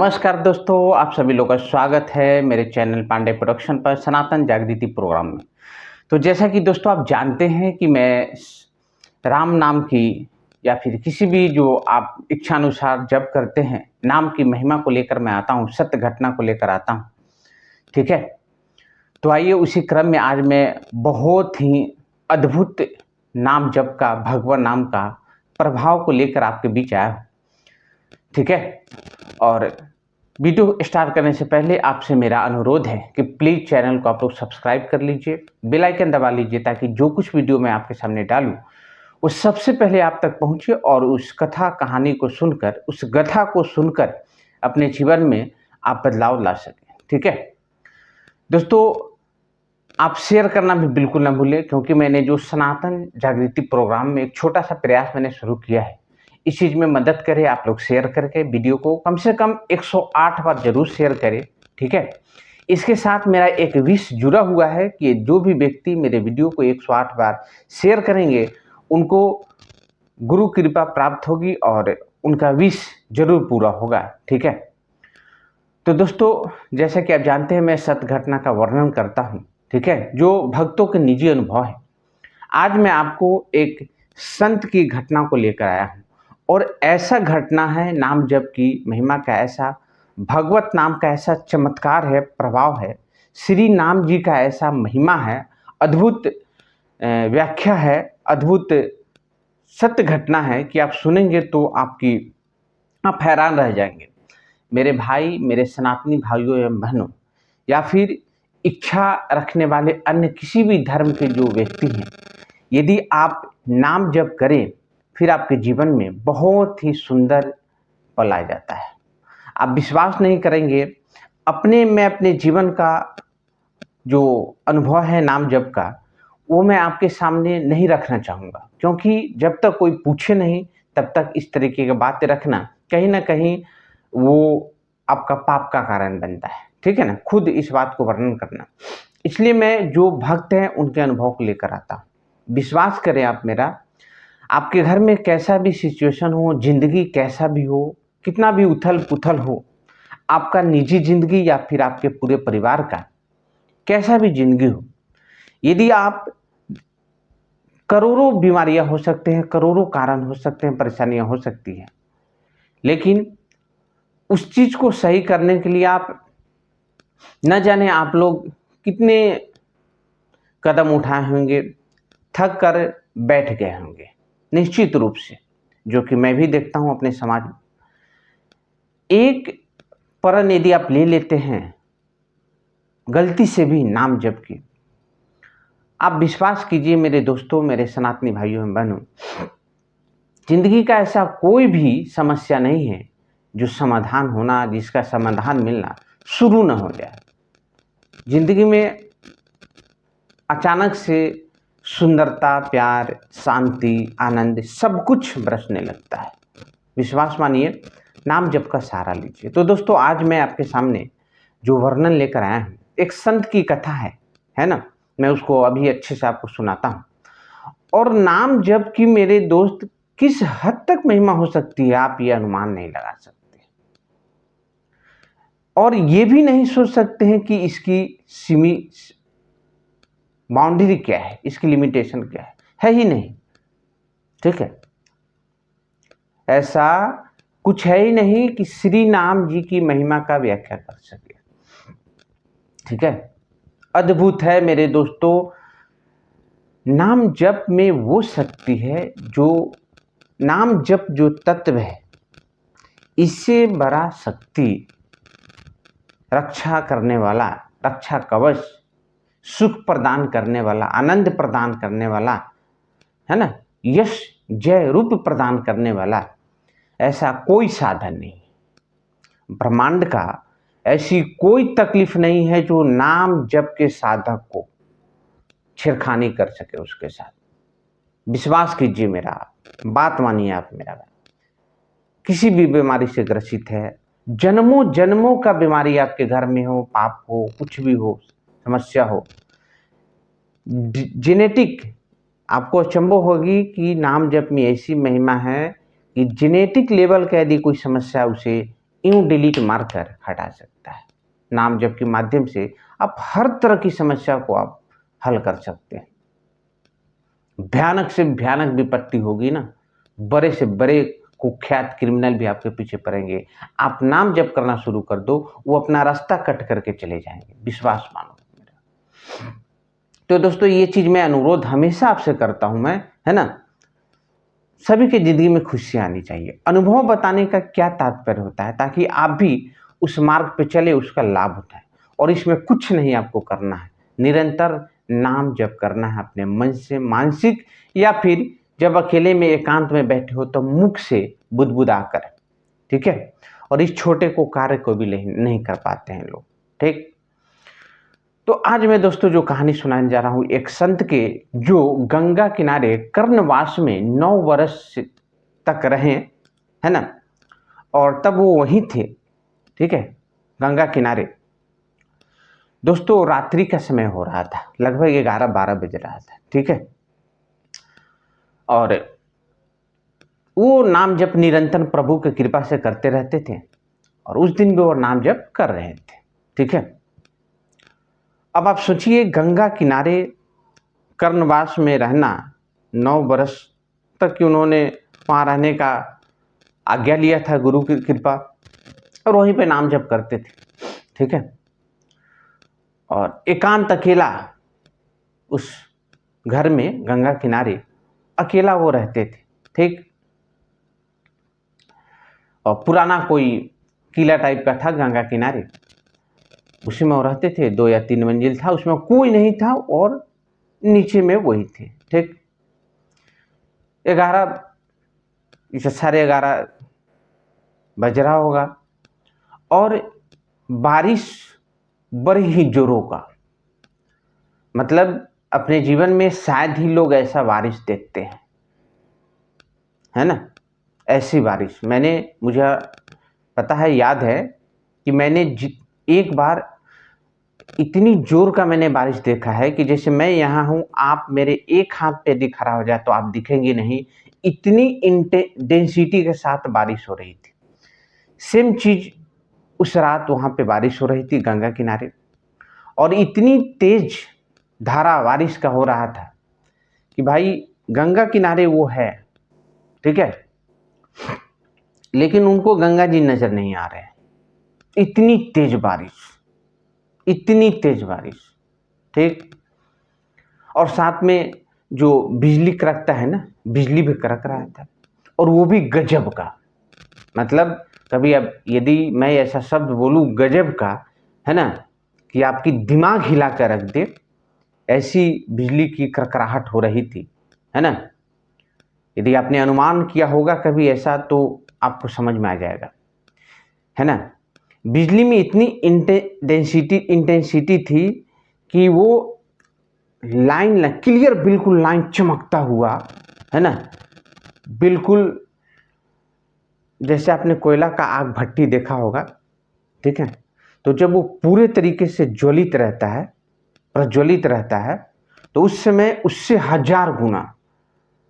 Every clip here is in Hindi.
नमस्कार दोस्तों, आप सभी लोगों का स्वागत है मेरे चैनल पांडे प्रोडक्शन पर सनातन जागृति प्रोग्राम में। तो जैसा कि दोस्तों आप जानते हैं कि मैं राम नाम की या फिर किसी भी जो आप इच्छानुसार जप करते हैं, नाम की महिमा को लेकर मैं आता हूँ, सत्य घटना को लेकर आता हूँ। ठीक है? तो आइए उसी क्रम में आज मैं बहुत ही अद्भुत नाम जप का, भगवान नाम का प्रभाव को लेकर आपके बीच आया हूँ। ठीक है? और वीडियो स्टार्ट करने से पहले आपसे मेरा अनुरोध है कि प्लीज़ चैनल को आप लोग सब्सक्राइब कर लीजिए, बेल आइकन दबा लीजिए ताकि जो कुछ वीडियो मैं आपके सामने डालूँ, वो सबसे पहले आप तक पहुँचे और उस कथा कहानी को सुनकर, उस गाथा को सुनकर अपने जीवन में आप बदलाव ला सकें। ठीक है? दोस्तों, आप शेयर करना भी बिल्कुल ना भूलें क्योंकि मैंने जो सनातन जागृति प्रोग्राम में एक छोटा-सा प्रयास मैंने शुरू किया है। इस चीज़ में मदद करें आप लोग शेयर करके वीडियो को कम से कम 108 बार ज़रूर शेयर करें, ठीक है? इसके साथ मेरा एक विश जुड़ा हुआ है कि जो भी व्यक्ति मेरे वीडियो को 108 बार शेयर करेंगे, उनको गुरु कृपा प्राप्त होगी और उनका विश ज़रूर पूरा होगा, ठीक है? तो दोस्तों, जैसा कि आप जानते हैं मैं सत्य घटना का वर्णन करता हूँ, ठीक है? जो भक्तों के निजी अनुभव है। आज मैं आपको एक संत की घटना को लेकर आया हूँ और ऐसा घटना है नाम जप की महिमा का, ऐसा भगवत नाम का ऐसा चमत्कार है, प्रभाव है, श्री नाम जी का ऐसा महिमा है, अद्भुत व्याख्या है, अद्भुत सत्य घटना है कि आप सुनेंगे तो आप हैरान रह जाएंगे। मेरे भाई, मेरे सनातनी भाइयों एवं बहनों, या फिर इच्छा रखने वाले अन्य किसी भी धर्म के जो व्यक्ति हैं, यदि आप नाम जप करें, फिर आपके जीवन में बहुत ही सुंदर पल आ जाता है। आप विश्वास नहीं करेंगे, अपने जीवन का जो अनुभव है नाम जप का, वो मैं आपके सामने नहीं रखना चाहूँगा क्योंकि जब तक कोई पूछे नहीं, तब तक इस तरीके की बातें रखना कहीं न कहीं वो आपका पाप का कारण बनता है। ठीक है ना? खुद इस बात को वर्णन करना। इसलिए मैं जो भक्त हैं, उनके अनुभव को लेकर आता हूँ। विश्वास करें आप मेरा, आपके घर में कैसा भी सिचुएशन हो, ज़िंदगी कैसा भी हो, कितना भी उथल-पुथल हो, आपका निजी ज़िंदगी या फिर आपके पूरे परिवार का कैसा भी ज़िंदगी हो, यदि आप करोड़ों बीमारियाँ हो सकते हैं, करोड़ों कारण हो सकते हैं, परेशानियाँ हो सकती हैं, लेकिन उस चीज़ को सही करने के लिए आप न जाने आप लोग कितने कदम उठाए होंगे, थक कर बैठ गए होंगे, निश्चित रूप से, जो कि मैं भी देखता हूँ अपने समाज में। एक प्रण यदि आप ले लेते हैं, गलती से भी नाम जप की, आप विश्वास कीजिए मेरे दोस्तों, मेरे सनातनी भाइयों एवं बहनों, जिंदगी का ऐसा कोई भी समस्या नहीं है जो समाधान होना, जिसका समाधान मिलना शुरू न हो जाए। जिंदगी में अचानक से सुंदरता, प्यार, शांति, आनंद सब कुछ बरसने लगता है। विश्वास मानिए, नाम जप का सहारा लीजिए। तो दोस्तों, आज मैं आपके सामने जो वर्णन लेकर आया हूँ, एक संत की कथा है ना? मैं उसको अभी अच्छे से आपको सुनाता हूँ। और नाम जप की मेरे दोस्त किस हद तक महिमा हो सकती है, आप ये अनुमान नहीं लगा सकते और ये भी नहीं सोच सकते हैं कि इसकी बाउंड्री क्या है, इसकी लिमिटेशन क्या है ही नहीं। ठीक है? ऐसा कुछ है ही नहीं कि श्री नाम जी की महिमा का व्याख्या कर सके। ठीक है? अद्भुत है मेरे दोस्तों। नाम जप में वो शक्ति है, जो नाम जप जो तत्व है, इससे बड़ा शक्ति, रक्षा करने वाला, रक्षा कवच, सुख प्रदान करने वाला, आनंद प्रदान करने वाला, है ना, यश जय रूप प्रदान करने वाला ऐसा कोई साधन नहीं। ब्रह्मांड का ऐसी कोई तकलीफ नहीं है जो नाम जप के साधक को छेड़खानी कर सके उसके साथ। विश्वास कीजिए मेरा, बात मानिए आप मेरा। किसी भी बीमारी से ग्रसित है, जन्मों जन्मों का बीमारी आपके घर में हो, पाप हो, कुछ भी हो, समस्या हो, जेनेटिक, आपको अचंभव होगी कि नाम जप में ऐसी महिमा है कि जेनेटिक लेवल का यदि कोई समस्या उसे यूं डिलीट मारकर हटा सकता है। नाम जप के माध्यम से आप हर तरह की समस्या को आप हल कर सकते हैं। भयानक से भयानक विपत्ति होगी ना, बड़े से बड़े कुख्यात क्रिमिनल भी आपके पीछे पड़ेंगे। आप नाम जप करना शुरू कर दो, वो अपना रास्ता कट करके चले जाएंगे, विश्वास मानो मेरा। तो दोस्तों, ये चीज मैं अनुरोध हमेशा आपसे करता हूं मैं, है ना। सभी की जिंदगी में खुशियां आनी चाहिए। अनुभव बताने का क्या तात्पर्य होता है, ताकि आप भी उस मार्ग पे चले, उसका लाभ उठाएं। और इसमें कुछ नहीं आपको करना है, निरंतर नाम जप करना है अपने मन से, मानसिक या फिर जब अकेले में एकांत में बैठे हो तो मुख से बुदबुदा कर, ठीक है। और इस छोटे को कार्य को भी नहीं कर पाते हैं लोग, ठीक। तो आज मैं दोस्तों जो कहानी सुनाने जा रहा हूं, एक संत के जो गंगा किनारे कर्णवास में 9 वर्ष तक रहे, है ना। और तब वो वहीं थे, ठीक है, गंगा किनारे। दोस्तों, रात्रि का समय हो रहा था, लगभग 11-12 बज रहा था, ठीक है। और वो नाम जप निरंतर प्रभु की कृपा से करते रहते थे, और उस दिन भी वो नाम जप कर रहे थे, ठीक है। अब आप सोचिए, गंगा किनारे कर्णवास में रहना, 9 वर्ष तक कि उन्होंने वहाँ रहने का आज्ञा लिया था गुरु की कृपा, और वहीं पे नाम जप करते थे, ठीक है। और एकांत अकेला उस घर में गंगा किनारे अकेला वो रहते थे, ठीक। और पुराना कोई किला टाइप का था गंगा किनारे, उसी में वो रहते थे। 2 या 3 मंजिल था, उसमें कोई नहीं था, और नीचे में वही थे, ठीक। 11 11:30 बज रहा होगा, और बारिश बड़ी ही जोरों का, मतलब अपने जीवन में शायद ही लोग ऐसा बारिश देखते हैं, है ना। ऐसी बारिश मुझे पता है, याद है कि मैंने एक बार इतनी जोर का मैंने बारिश देखा है कि जैसे मैं यहाँ हूँ, आप मेरे एक हाथ पे यदि खड़ा हो जाए तो आप दिखेंगे नहीं, इतनी इंटेंसिटी के साथ बारिश हो रही थी। सेम चीज उस रात वहाँ पे बारिश हो रही थी गंगा किनारे, और इतनी तेज धारा बारिश का हो रहा था कि भाई गंगा किनारे वो है, ठीक है, लेकिन उनको गंगा जी नजर नहीं आ रहे हैं। इतनी तेज बारिश, इतनी तेज बारिश, ठीक। और साथ में जो बिजली कड़कता है ना, बिजली भी कड़क रहा था, और वो भी गजब का। मतलब कभी अब यदि मैं ऐसा शब्द बोलूं गजब का, है ना, कि आपकी दिमाग हिला कर रख दे, ऐसी बिजली की कड़कड़ाहट हो रही थी, है ना। यदि आपने अनुमान किया होगा कभी ऐसा, तो आपको समझ में आ जाएगा, है ना। बिजली में इतनी इंटेंसिटी थी कि वो लाइन क्लियर, बिल्कुल लाइन चमकता हुआ, है ना, बिल्कुल जैसे आपने कोयला का आग भट्टी देखा होगा, ठीक है। तो जब वो पूरे तरीके से ज्वलित रहता है, प्रज्वलित रहता है, तो उस समय उससे 1000 गुना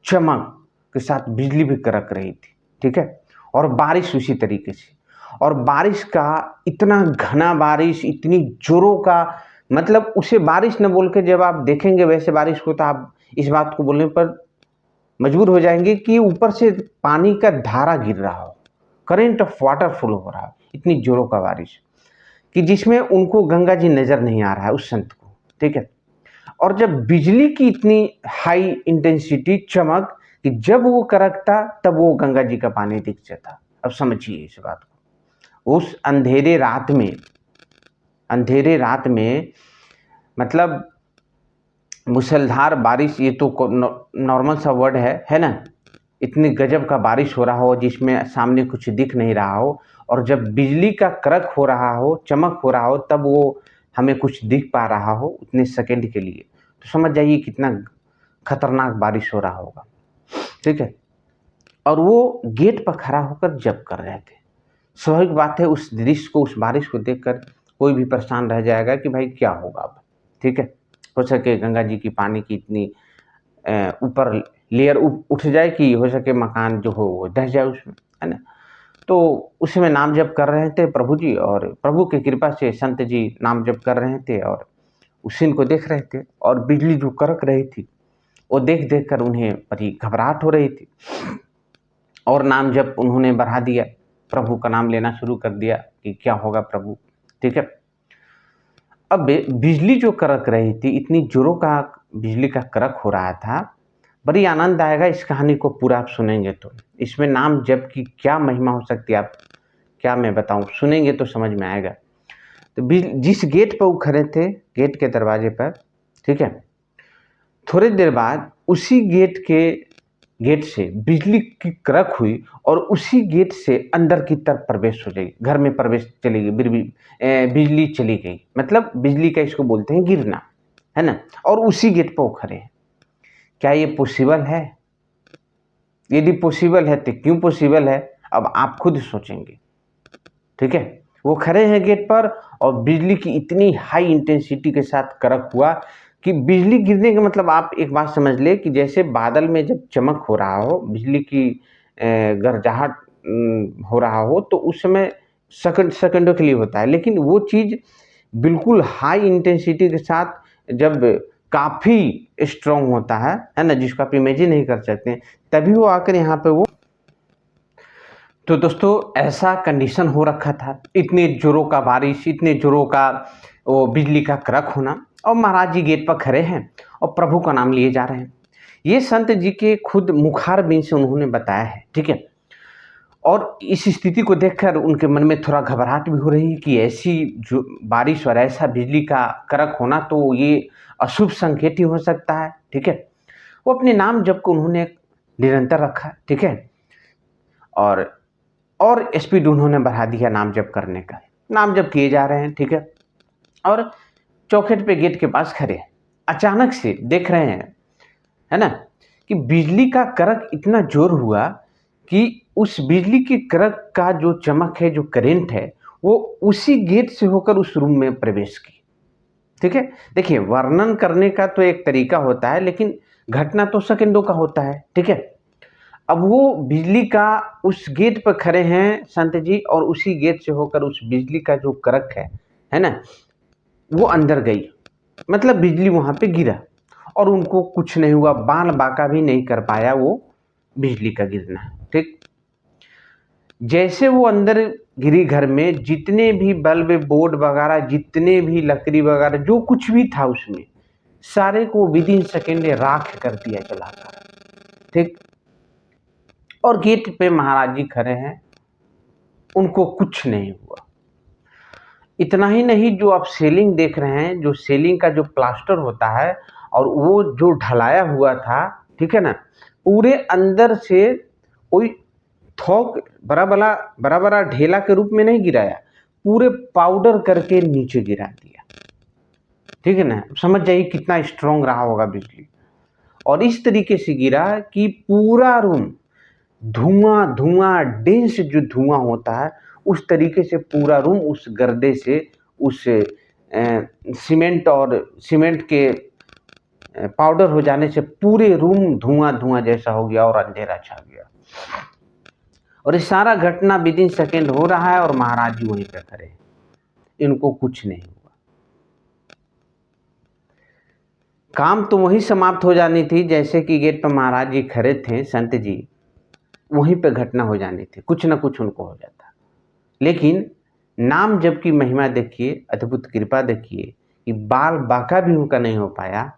चमक के साथ बिजली भी कड़क रही थी, ठीक है। और बारिश उसी तरीके से, और बारिश का इतना घना बारिश, इतनी जोरों का, मतलब उसे बारिश न बोल के जब आप देखेंगे वैसे बारिश को, तो आप इस बात को बोलने पर मजबूर हो जाएंगे कि ऊपर से पानी का धारा गिर रहा हो, करंट ऑफ वाटर फ्लो हो रहा है, इतनी जोरों का बारिश कि जिसमें उनको गंगा जी नजर नहीं आ रहा है उस संत को, ठीक है। और जब बिजली की इतनी हाई इंटेंसिटी चमक कि जब वो कड़कता तब वो गंगा जी का पानी दिख जाता। अब समझिए इस बात को, उस अंधेरे रात में मतलब मूसलाधार बारिश, ये तो नॉर्मल सा वर्ड है ना। इतनी गजब का बारिश हो रहा हो जिसमें सामने कुछ दिख नहीं रहा हो, और जब बिजली का कड़क हो रहा हो, चमक हो रहा हो, तब वो हमें कुछ दिख पा रहा हो उतने सेकंड के लिए, तो समझ जाइए कितना खतरनाक बारिश हो रहा होगा, ठीक है। और वो गेट पर खड़ा होकर जप कर रहे थे। स्वाभाविक बात है, उस दृश्य को, उस बारिश को देखकर कोई भी परेशान रह जाएगा कि भाई क्या होगा अब, ठीक है। हो सके गंगा जी की पानी की इतनी ऊपर लेयर उठ जाए कि हो सके मकान जो हो वो ढह जाए उसमें, है ना। तो उसी में नाम जप कर रहे थे प्रभु जी, और प्रभु की कृपा से संत जी नाम जप कर रहे थे और उसी को देख रहे थे, और बिजली जो कड़क रही थी वो देख देख कर उन्हें बड़ी घबराहट हो रही थी, और नाम जप उन्होंने बढ़ा दिया, प्रभु का नाम लेना शुरू कर दिया कि क्या होगा प्रभु। ठीक है, अब बिजली जो कड़क रही थी, इतनी जोरों का बिजली का कड़क हो रहा था, बड़ी आनंद आएगा इस कहानी को पूरा आप सुनेंगे तो। इसमें नाम जप की क्या महिमा हो सकती है, आप क्या मैं बताऊं, सुनेंगे तो समझ में आएगा। तो जिस गेट पर वो खड़े थे, गेट के दरवाजे पर, ठीक है, थोड़ी देर बाद उसी गेट से बिजली की कड़क हुई और उसी गेट से अंदर की तरफ प्रवेश हो जाएगी, घर में प्रवेश चली गई, बिजली चली गई, मतलब बिजली का इसको बोलते हैं गिरना, है ना। और उसी गेट पर वो खड़े हैं। क्या ये पॉसिबल है? यदि पॉसिबल है तो क्यों पॉसिबल है, अब आप खुद सोचेंगे। ठीक है, वो खड़े हैं गेट पर और बिजली की इतनी हाई इंटेंसिटी के साथ कड़क हुआ कि बिजली गिरने का मतलब आप एक बात समझ ले कि जैसे बादल में जब चमक हो रहा हो, बिजली की गरजाहट हो रहा हो, तो उस समय सेकंडों के लिए होता है, लेकिन वो चीज़ बिल्कुल हाई इंटेंसिटी के साथ जब काफ़ी स्ट्रॉन्ग होता है ना, जिसको आप इमेजिन नहीं कर सकते, तभी वो आकर यहाँ पे वो। तो दोस्तों ऐसा कंडीशन हो रखा था, इतने जोरों का बारिश, इतने जोरों का वो बिजली का कड़क होना, और महाराज जी गेट पर खड़े हैं और प्रभु का नाम लिए जा रहे हैं। ये संत जी के खुद मुखारबिन से उन्होंने बताया है। ठीक है, और इस स्थिति को देखकर उनके मन में थोड़ा घबराहट भी हो रही है कि ऐसी जो बारिश और ऐसा बिजली का कड़क होना तो ये अशुभ संकेत ही हो सकता है। ठीक है, वो अपने नाम जप को उन्होंने निरंतर रखा। ठीक है, और स्पीड उन्होंने बढ़ा दिया नाम जप करने का, नाम जप किए जा रहे हैं। ठीक है, और चौखट पे गेट के पास खड़े हैं, अचानक से देख रहे हैं, है ना, कि बिजली का कड़क इतना जोर हुआ कि उस बिजली की कड़क का जो चमक है, जो करंट है, वो उसी गेट से होकर उस रूम में प्रवेश की। ठीक है, देखिए वर्णन करने का तो एक तरीका होता है, लेकिन घटना तो सेकंडों का होता है। ठीक है, अब वो बिजली का उस गेट पर खड़े हैं संत जी, और उसी गेट से होकर उस बिजली का जो कड़क है ना, वो अंदर गई, मतलब बिजली वहां पे गिरा और उनको कुछ नहीं हुआ, बाल बाका भी नहीं कर पाया वो बिजली का गिरना। ठीक, जैसे वो अंदर गिरी घर में, जितने भी बल्ब बोर्ड वगैरह, जितने भी लकड़ी वगैरह जो कुछ भी था उसमें, सारे को विद इन सेकेंड राख कर दिया जलाकर। ठीक, और गेट पे महाराज जी खड़े हैं, उनको कुछ नहीं हुआ। इतना ही नहीं, जो आप सीलिंग देख रहे हैं, जो सीलिंग का जो प्लास्टर होता है और वो जो ढलाया हुआ था, ठीक है ना, पूरे अंदर से कोई थोक बड़ा बड़ा ढेला के रूप में नहीं गिराया, पूरे पाउडर करके नीचे गिरा दिया। ठीक है ना, समझ जाइए कितना स्ट्रांग रहा होगा बिजली। और इस तरीके से गिरा कि पूरा रूम धुआं धुआं, डेंस जो धुआं होता है उस तरीके से पूरा रूम उस गर्दे से, उस सीमेंट के पाउडर हो जाने से पूरे रूम धुआं धुआं जैसा हो गया और अंधेरा छा गया। और ये सारा घटना विद इन सेकेंड हो रहा है और महाराज जी वहीं पे खड़े हैं, इनको कुछ नहीं हुआ। काम तो वहीं समाप्त हो जानी थी, जैसे कि गेट पर महाराज जी खड़े थे संत जी, वहीं पे घटना हो जानी थी, कुछ ना कुछ उनको हो जाता। लेकिन नाम जप की महिमा देखिए, अद्भुत कृपा देखिए कि बाल बाका भी उनका नहीं हो पाया।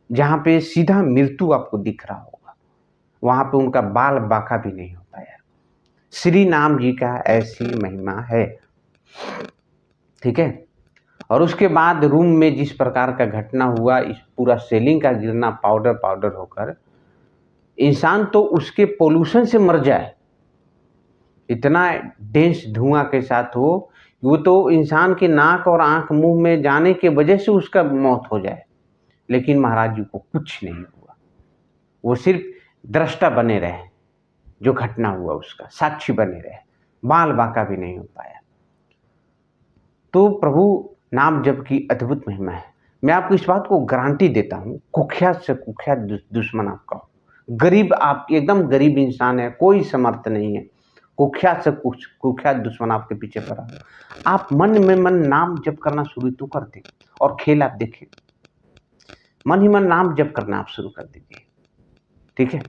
जहाँ पे सीधा मृत्यु आपको दिख रहा होगा, वहाँ पे उनका बाल बाका भी नहीं हो पाया। श्री नाम जी का ऐसी महिमा है। ठीक है, और उसके बाद रूम में जिस प्रकार का घटना हुआ, इस पूरा सीलिंग का गिरना पाउडर पाउडर होकर, इंसान तो उसके पोल्यूशन से मर जाए, इतना डेंस धुआं के साथ हो, वो तो इंसान के नाक और आंख मुंह में जाने के वजह से उसका मौत हो जाए। लेकिन महाराज जी को कुछ नहीं हुआ, वो सिर्फ दृष्टा बने रहे, जो घटना हुआ उसका साक्षी बने रहे, बाल बाका भी नहीं हो पाया। तो प्रभु नाम जप की अद्भुत महिमा है। मैं आपको इस बात को गारंटी देता हूँ, कुख्यात से कुख्यात दुश्मन आपका हो, गरीब, आप एकदम गरीब इंसान है, कोई समर्थ नहीं है, कुख्यात से कुख्यात दुश्मन आपके पीछे पड़ा हो, आप मन में मन नाम जप करना शुरू तो कर दें। और खेल आप देखें, मन ही मन नाम जप करना आप शुरू कर दीजिए, ठीक है।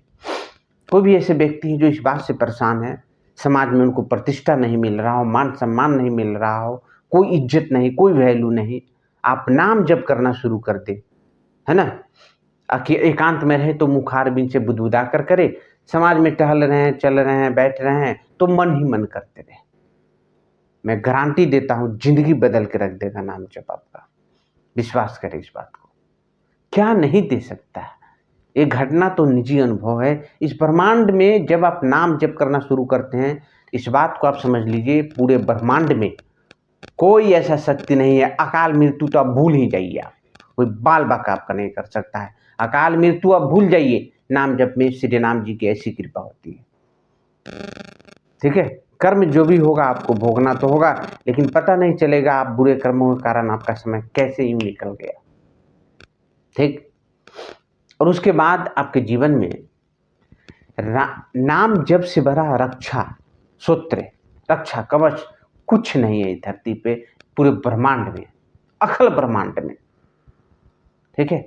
कोई भी ऐसे व्यक्ति हैं जो इस बात से परेशान है, समाज में उनको प्रतिष्ठा नहीं मिल रहा हो, मान सम्मान नहीं मिल रहा हो, कोई इज्जत नहीं, कोई वैल्यू नहीं, आप नाम जप करना शुरू कर दें, है ना। एकांत में रहे तो मुखार बिन से बुदबुदा कर करे, समाज में टहल रहे हैं, चल रहे हैं, बैठ रहे हैं तो मन ही मन करते रहे। मैं गारंटी देता हूं जिंदगी बदल के रख देगा नाम जप आपका, विश्वास करें इस बात को। क्या नहीं दे सकता है, ये घटना तो निजी अनुभव है। इस ब्रह्मांड में जब आप नाम जप करना शुरू करते हैं, इस बात को आप समझ लीजिए, पूरे ब्रह्मांड में कोई ऐसा शक्ति नहीं है। अकाल मृत्यु तो आप भूल ही जाइए, आप कोई बाल बाका आपका नहीं कर सकता है। अकाल मृत्यु आप भूल जाइए, नाम जप में श्री राम जी की ऐसी कृपा होती है, ठीक है। कर्म जो भी होगा आपको भोगना तो होगा, लेकिन पता नहीं चलेगा आप बुरे कर्मों के कारण आपका समय कैसे यूं निकल गया, ठीक। और उसके बाद आपके जीवन में नाम जप से भरा रक्षा सूत्र, रक्षा कवच कुछ नहीं है इस धरती पे, पूरे ब्रह्मांड में, अखिल ब्रह्मांड में, ठीक है।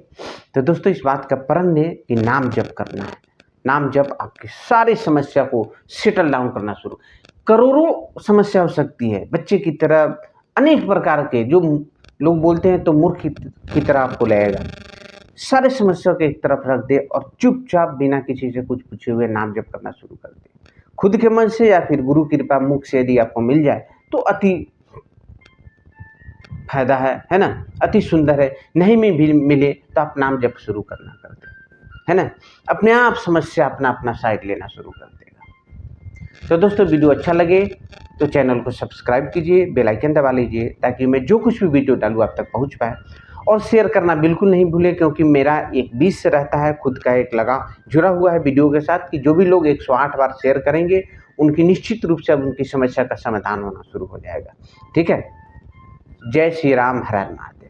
तो दोस्तों इस बात का प्रण लें कि नाम जप करना है। नाम जप आपकी सारी समस्या को सेटल डाउन करना शुरू, करोड़ों समस्या हो सकती है, बच्चे की तरह अनेक प्रकार के, जो लोग बोलते हैं तो मूर्ख की तरह आपको लगेगा, सारे समस्या को एक तरफ रख दे और चुपचाप बिना किसी से कुछ पूछे हुए नाम जप करना शुरू कर दे। खुद के मन से या फिर गुरु कृपा मुख से यदि आपको मिल जाए तो अति फायदा है ना, अति सुंदर है। नहीं में भी मिले तो आप नाम जप शुरू करना कर दे, है ना, अपने आप समस्या अपना अपना साइड लेना शुरू कर देगा। तो दोस्तों वीडियो अच्छा लगे तो चैनल को सब्सक्राइब कीजिए, बेल आइकन दबा लीजिए ताकि मैं जो कुछ भी वीडियो डालूँ आप तक पहुँच पाए। और शेयर करना बिल्कुल नहीं भूलें, क्योंकि मेरा एक बीच से रहता है, खुद का एक लगाव जुड़ा हुआ है वीडियो के साथ कि जो भी लोग 108 बार शेयर करेंगे उनकी निश्चित रूप से अब उनकी समस्या का समाधान होना शुरू हो जाएगा, ठीक है। जय श्री राम, हर हर महादेव।